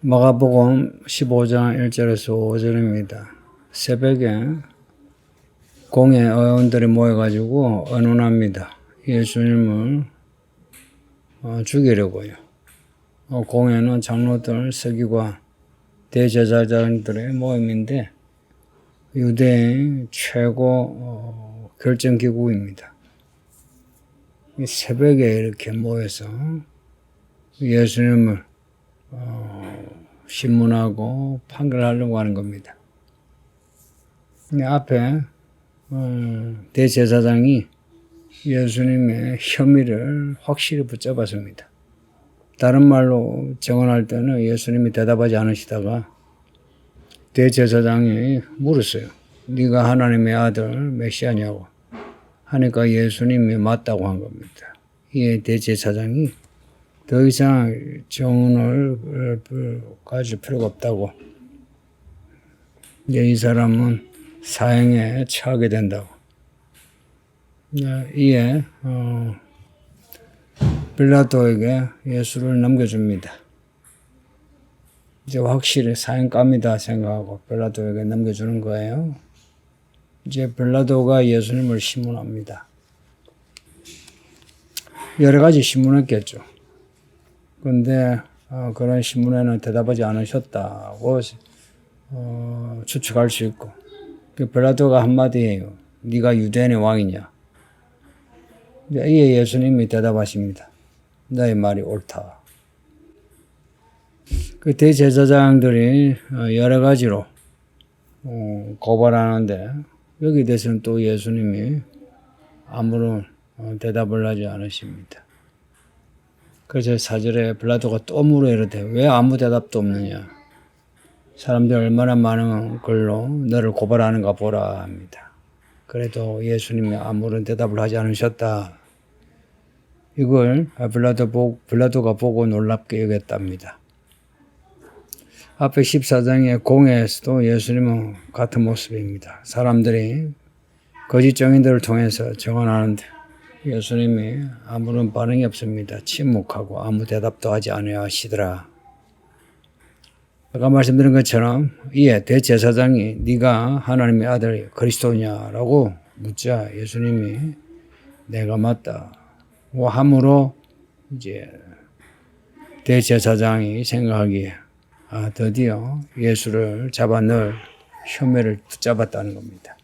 마가복음 15장 1절에서 5절입니다. 새벽에 공회 의원들이 모여가지고 의논합니다. 예수님을 죽이려고요. 공회는 장로들, 서기관, 대제사장들의 모임인데 유대의 최고 결정기구입니다. 새벽에 이렇게 모여서 예수님을 신문하고 판결하려고 하는 겁니다. 앞에 대제사장이 예수님의 혐의를 확실히 붙잡았습니다. 다른 말로 정언할 때는 예수님이 대답하지 않으시다가 대제사장이 물었어요. 네가 하나님의 아들 메시아냐고 하니까 예수님이 맞다고 한 겁니다. 이에 대제사장이 더 이상 정언을 가질 필요가 없다고. 이제 이 사람은 사형에 처하게 된다고. 이에 빌라도에게 예수를 넘겨줍니다. 이제 확실히 사형감이다 생각하고 빌라도에게 넘겨주는 거예요. 이제 빌라도가 예수님을 신문합니다. 여러 가지 신문했겠죠. 그런데 그런 신문에는 대답하지 않으셨다고 추측할 수 있고, 빌라도가 한마디예요. 네가 유대인의 왕이냐? 이에 예수님이 대답하십니다. 너의 말이 옳다. 그 대제사장들이 여러 가지로 고발하는데 여기에 대해서는 또 예수님이 아무런 대답을 하지 않으십니다. 그래서 4절에 빌라도가 또 물어 이르되 왜 아무 대답도 없느냐? 사람들이 얼마나 많은 걸로 너를 고발하는가 보라 합니다. 그래도 예수님이 아무런 대답을 하지 않으셨다. 이걸 빌라도가 보고 놀랍게 여겼답니다. 앞에 14장의 공회에서도 예수님은 같은 모습입니다. 사람들이 거짓 증인들을 통해서 정언하는데 예수님이 아무런 반응이 없습니다. 침묵하고 아무 대답도 하지 아니하시더라. 아까 말씀드린 것처럼 이에 대제사장이 네가 하나님의 아들 그리스도냐라고 묻자 예수님이 내가 맞다. 함으로 이제 대제사장이 생각하기에 드디어 예수를 잡아 넣을 혐의를 붙잡았다는 겁니다.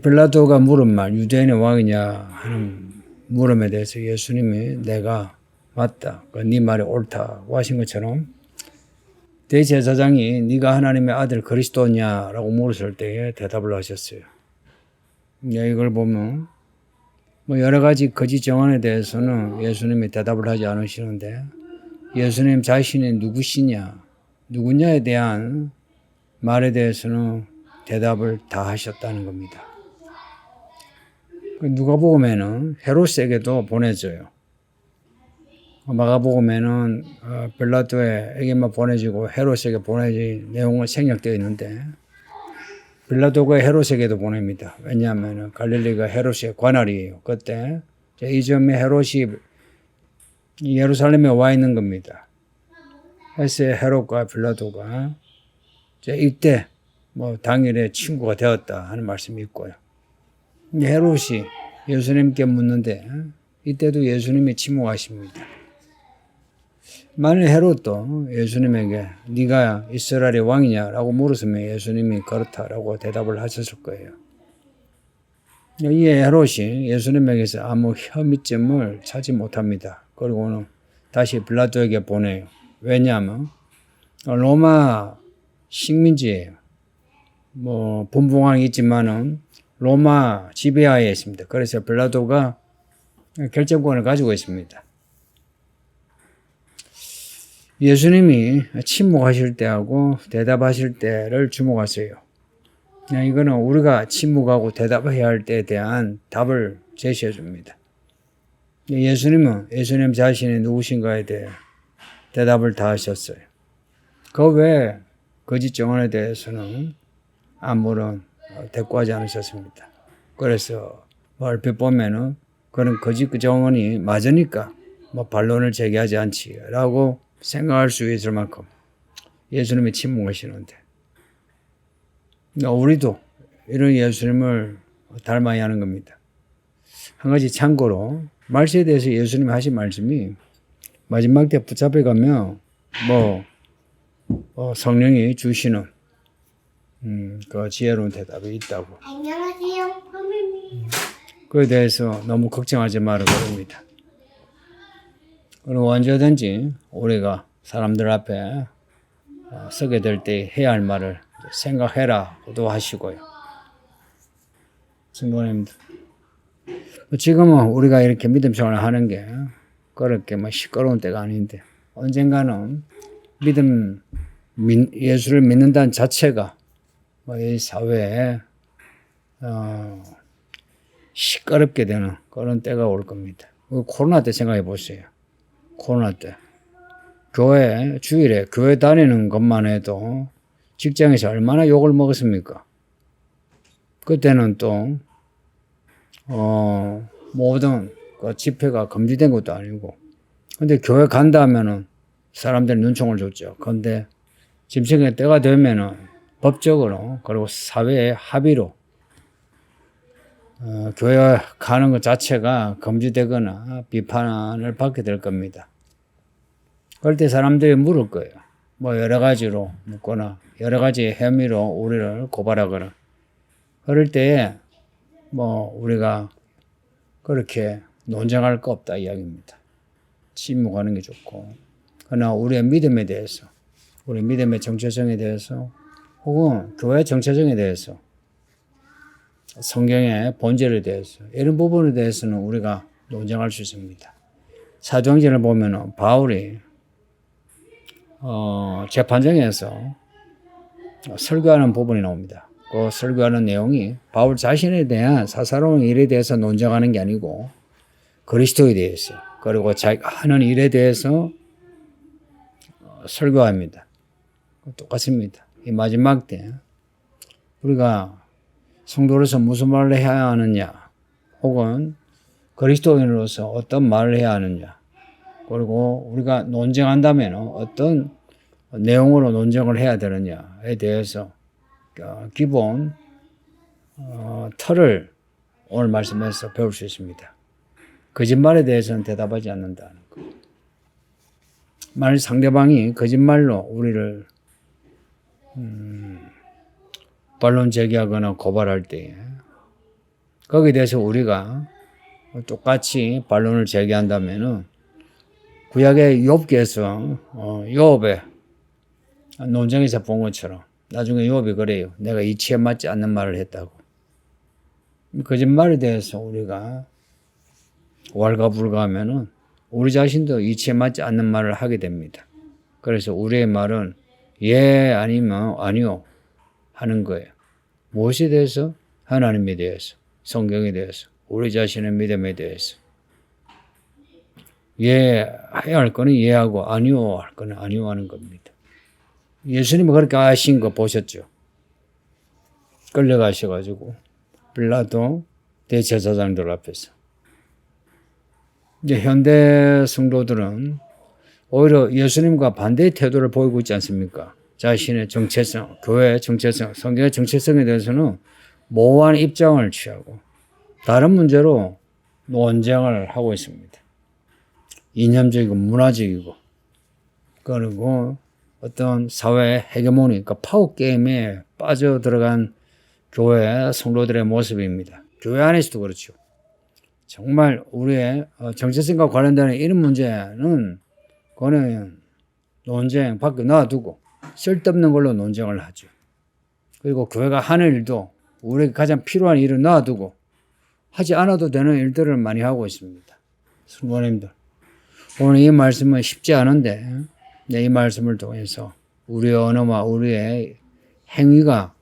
빌라도가 물은 말, 유대인의 왕이냐 하는 물음에 대해서 예수님이 내가 맞다, 네 말이 옳다고 하신 것처럼 대제사장이 네가 하나님의 아들 그리스도냐라고 물었을 때에 대답을 하셨어요. 이걸 보면 여러 가지 거짓 정언에 대해서는 예수님이 대답을 하지 않으시는데 예수님 자신이 누구냐에 대한 말에 대해서는 대답을 다 하셨다는 겁니다. 누가복음에는 헤롯에게도 보내줘요. 마가복음에는 빌라도에게만 보내지고 헤롯에게 보내진 내용은 생략되어 있는데 빌라도가 헤롯에게도 보냅니다. 왜냐하면 갈릴리가 헤롯의 관할이에요. 그때 이점에 헤롯이 예루살렘에 와 있는 겁니다. 그래서 헤롯과 빌라도가 이때 당일에 친구가 되었다 하는 말씀이 있고요. 헤롯이 예수님께 묻는데 이때도 예수님이 침묵하십니다. 만일 헤롯도 예수님에게 네가 이스라엘의 왕이냐라고 물었으면 예수님이 그렇다라고 대답을 하셨을 거예요. 이에 헤롯이 예수님에게서 아무 혐의점을 찾지 못합니다. 그리고는 다시 빌라도에게 보내요. 왜냐하면 로마 식민지예요. 분봉왕이 있지만은 로마 지배하에 있습니다. 그래서 빌라도가 결정권을 가지고 있습니다. 예수님이 침묵하실 때하고 대답하실 때를 주목하세요. 이거는 우리가 침묵하고 대답해야 할 때에 대한 답을 제시해 줍니다. 예수님은 예수님 자신이 누구신가에 대해 대답을 다 하셨어요. 그 외에 거짓 정언에 대해서는 아무런 대꾸하지 않으셨습니다. 그래서 얼핏 보면은 그런 거짓 정언이 맞으니까 반론을 제기하지 않지라고 생각할 수 있을 만큼 예수님이 침묵하시는데 우리도 이런 예수님을 닮아야 하는 겁니다. 한 가지 참고로 말씀에 대해서 예수님이 하신 말씀이 마지막 때 붙잡혀 가면 성령이 주시는 그 지혜로운 대답이 있다고. 안녕하세요, 선생님. 그에 대해서 너무 걱정하지 말고 그럽니다. 그리고 언제든지 우리가 사람들 앞에 서게 될 때 해야 할 말을 생각해라고도 하시고요. 성도님들, 지금은 우리가 이렇게 믿음 생활을 하는 게 그렇게 시끄러운 때가 아닌데 언젠가는 예수를 믿는다는 자체가 이 사회에 시끄럽게 되는 그런 때가 올 겁니다. 코로나 때 생각해 보세요. 코로나 때 주일에 교회 다니는 것만 해도 직장에서 얼마나 욕을 먹었습니까? 그때는 또 모든 그 집회가 금지된 것도 아니고 근데 교회 간다 하면은 사람들이 눈총을 줬죠. 그런데 짐승의 때가 되면은 법적으로 그리고 사회의 합의로 교회 가는 것 자체가 금지되거나 비판을 받게 될 겁니다. 그럴 때 사람들이 물을 거예요. 여러 가지로 묻거나 여러 가지 혐의로 우리를 고발하거나 그럴 때에 우리가 그렇게 논쟁할 거 없다 이야기입니다. 침묵하는 게 좋고 그러나 우리의 믿음에 대해서 우리 믿음의 정체성에 대해서 혹은 교회의 정체성에 대해서 성경의 본질에 대해서 이런 부분에 대해서는 우리가 논쟁할 수 있습니다. 사도행전을 보면 바울이 재판정에서 설교하는 부분이 나옵니다. 그 설교하는 내용이 바울 자신에 대한 사사로운 일에 대해서 논쟁하는 게 아니고 그리스도에 대해서 그리고 자기가 하는 일에 대해서 설교합니다. 똑같습니다. 이 마지막 때 우리가 성도로서 무슨 말을 해야 하느냐 혹은 그리스도인으로서 어떤 말을 해야 하느냐 그리고 우리가 논쟁한다면 어떤 내용으로 논쟁을 해야 되느냐에 대해서 기본 틀을 오늘 말씀에서 배울 수 있습니다. 거짓말에 대해서는 대답하지 않는다는 것. 만약 상대방이 거짓말로 우리를 반론 제기하거나 고발할 때 거기에 대해서 우리가 똑같이 반론을 제기한다면은 구약의 욥기에서 욥의 논쟁에서 본 것처럼 나중에 욥이 그래요. 내가 이치에 맞지 않는 말을 했다고. 거짓말에 대해서 우리가 왈가불가하면은 우리 자신도 이치에 맞지 않는 말을 하게 됩니다. 그래서 우리의 말은 예 아니면 아니요 하는 거예요. 무엇에 대해서? 하나님에 대해서, 성경에 대해서, 우리 자신의 믿음에 대해서. 예 해야 할 거는 예하고 아니요 할 거는 아니요 하는 겁니다. 예수님이 그렇게 하신 거 보셨죠? 끌려가셔가지고 빌라도 대제사장들 앞에서. 이제 현대 성도들은 오히려 예수님과 반대의 태도를 보이고 있지 않습니까? 자신의 정체성, 교회의 정체성, 성경의 정체성에 대해서는 모호한 입장을 취하고 다른 문제로 논쟁을 하고 있습니다. 이념적이고 문화적이고 그리고 어떤 사회의 헤게모니, 그러니까 파워게임에 빠져들어간 교회 성도들의 모습입니다. 교회 안에서도 그렇죠. 정말 우리의 정체성과 관련되는 이런 문제는 그거는 논쟁 밖에 놔두고 쓸데없는 걸로 논쟁을 하죠. 그리고 교회가 하는 일도 우리에게 가장 필요한 일을 놔두고 하지 않아도 되는 일들을 많이 하고 있습니다. 성도님들, 오늘 이 말씀은 쉽지 않은데 이 말씀을 통해서 우리의 언어와 우리의 행위가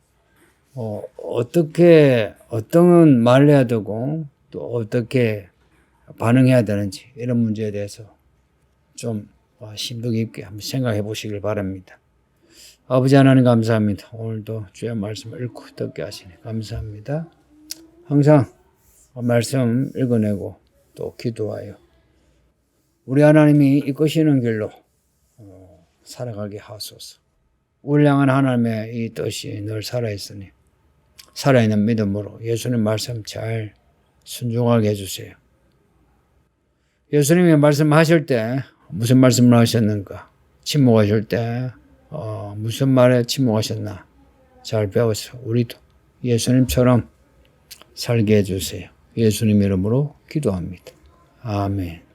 어떻게 어떤 말을 해야 되고 또 어떻게 반응해야 되는지 이런 문제에 대해서 좀 심도 깊게 한번 생각해 보시길 바랍니다. 아버지 하나님 감사합니다. 오늘도 주의 말씀을 읽고 듣게 하시니 감사합니다. 항상 말씀 읽어내고 또 기도하여 우리 하나님이 이끄시는 길로 살아가게 하소서. 우리를 향한 하나님의 이 뜻이 늘 살아있으니 살아있는 믿음으로 예수님 말씀 잘 순종하게 해주세요. 예수님이 말씀하실 때 무슨 말씀을 하셨는가? 침묵하실 때 무슨 말에 침묵하셨나? 잘 배워서 우리도 예수님처럼 살게 해주세요. 예수님 이름으로 기도합니다. 아멘.